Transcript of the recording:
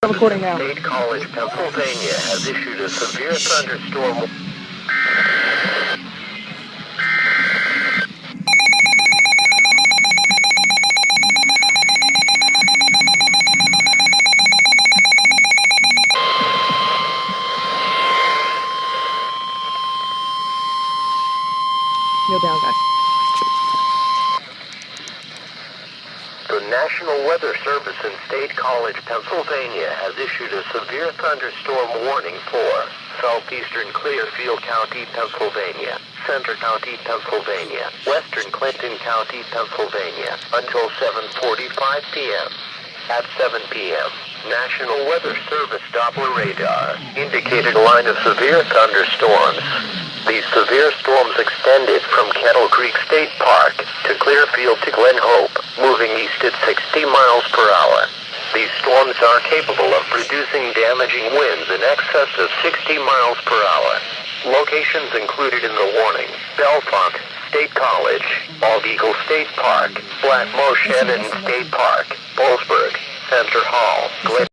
Recording now. State College, Pennsylvania has issued a severe thunderstorm. Kneel down, guys. The National Weather Service in State College, Pennsylvania has issued a severe thunderstorm warning for southeastern Clearfield County, Pennsylvania, Center County, Pennsylvania, western Clinton County, Pennsylvania, until 7:45 p.m. At 7 p.m., National Weather Service Doppler radar indicated a line of severe thunderstorms. These severe storms extended from Kettle Creek State Park to Clearfield to Glen Hope, moving east at 60 miles per hour. These storms are capable of producing damaging winds in excess of 60 miles per hour. Locations included in the warning: Bellefonte State College, Bald Eagle State Park, Black Moshannon State Park, Bollesburg, Center Hall, Glen